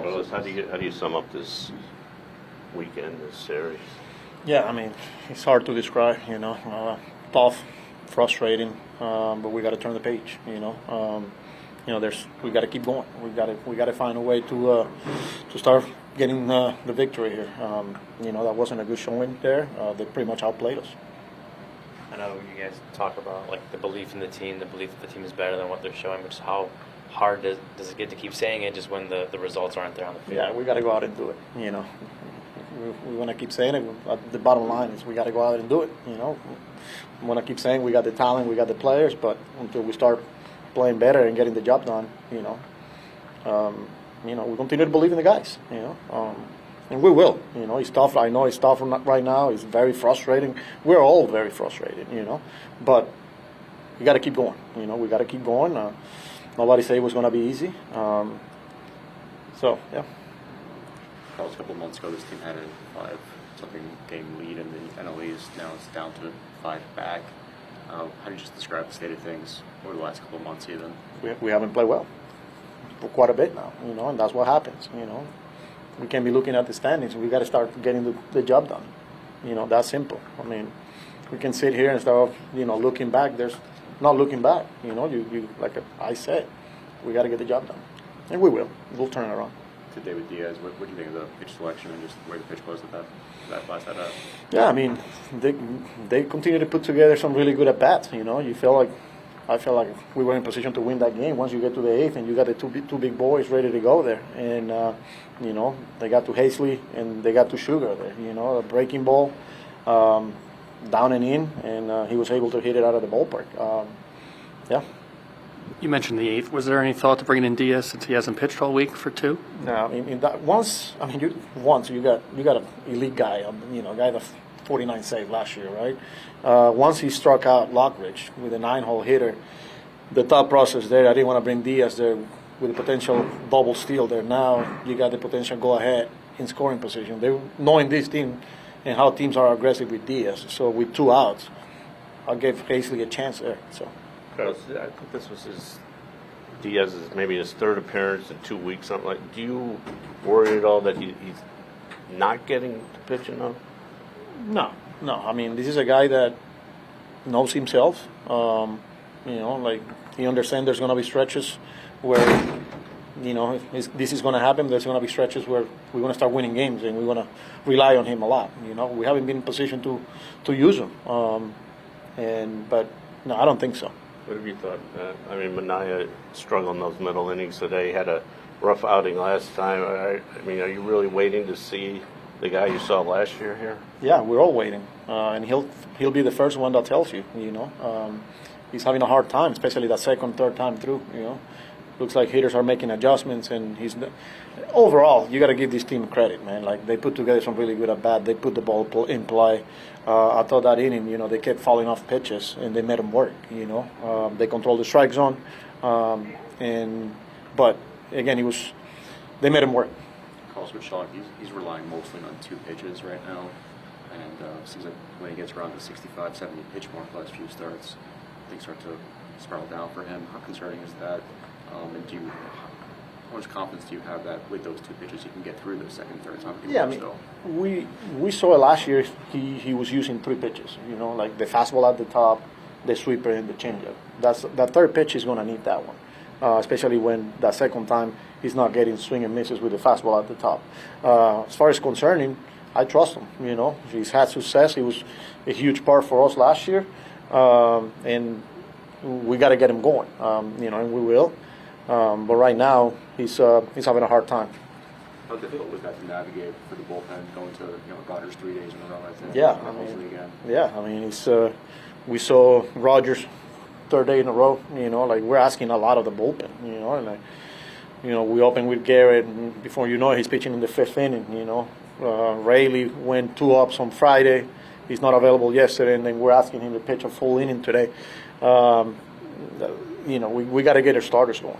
Carlos, how do you sum up this weekend, this series? Yeah, I mean, it's hard to describe. Tough, frustrating, but we got to turn the page. We got to keep going. We got to find a way to start getting the victory here. That wasn't a good showing there. They pretty much outplayed us. I know you guys talk about like the belief in the team, the belief that the team is better than what they're showing, but just how hard does it get to keep saying it just when the results aren't there on the field? Yeah, we got to go out and do it. We want to keep saying it. The bottom line is we got to go out and do it. We want to keep saying we got the talent, we got the players, but until we start playing better and getting the job done, we continue to believe in the guys. And we will. It's tough. I know it's tough right now. It's very frustrating. We're all very frustrated. But we got to keep going. We got to keep going. Nobody said it was going to be easy. So yeah. That was a couple of months ago. This team had a 5-something game lead in the NLEs. Now it's down to 5 back. How do you just describe the state of things over the last couple of months, even? We haven't played well for quite a bit now. And that's what happens. We can't be looking at the standings. We got to start getting the job done. That's simple. I mean, we can sit here and start, looking back. There's not looking back. You like I said, we got to get the job done, and we will. We'll turn it around. To David Diaz, what do you think of the pitch selection and just the way the pitch was with that last at bat? Yeah, I mean, they continue to put together some really good at bats. I felt like we were in position to win that game once you get to the 8th and you got the two big boys ready to go there. And, they got to Hazley and they got to Sugar there, a breaking ball down and in, and he was able to hit it out of the ballpark. Yeah. You mentioned the 8th. Was there any thought to bringing in Diaz since he hasn't pitched all week for 2? No, you got an elite guy, a guy that 49 saved last year, right? Once he struck out Lockridge with a 9-hole hitter, the thought process there, I didn't want to bring Diaz there with a potential double steal there. Now you got the potential go ahead in scoring position. They knowing this team and how teams are aggressive with Diaz. So with 2 outs, I gave Hazley a chance there. So. Carlos, I think this was Diaz's maybe his 3rd appearance in 2 weeks, something like. Do you worry at all that he's not getting to pitch enough? No. I mean, this is a guy that knows himself. He understands there's going to be stretches where, if this is going to happen. There's going to be stretches where we're going to start winning games, and we're going to rely on him a lot. We haven't been in position to use him. But no, I don't think so. What have you thought? Minaya struggled in those middle innings today. Had a rough outing last time. Are you really waiting to see the guy you saw last year here? Yeah, we're all waiting, and he'll be the first one that tells you. He's having a hard time, especially that second, third time through. Looks like hitters are making adjustments, and overall, you got to give this team credit, man. Like they put together some really good at bat. They put the ball in play. I thought that inning, they kept falling off pitches, and they made them work. They controlled the strike zone, but again, they made them work. Carlos with Shaw, he's relying mostly on 2 pitches right now, and seems like when he gets around the 65, 70 pitch mark last few starts, things start to spiral down for him. How concerning is that? And how much confidence do you have that with those 2 pitches you can get through the second, third time? Yeah, we saw it last year. He was using 3 pitches. Like the fastball at the top, the sweeper, and the changeup. That 3rd pitch is going to need that one, especially when that second time he's not getting swing and misses with the fastball at the top. As far as concerning, I trust him. He's had success. He was a huge part for us last year, and we got to get him going. And we will. But right now, he's having a hard time. How difficult was that to navigate for the bullpen going to Rogers 3 days in a row? I think. Yeah, we saw Rogers 3rd day in a row. We're asking a lot of the bullpen. We opened with Garrett, and before you know it, he's pitching in the 5th inning. Rayleigh went 2 ups on Friday. He's not available yesterday, and then we're asking him to pitch a full inning today. We got to get our starters going.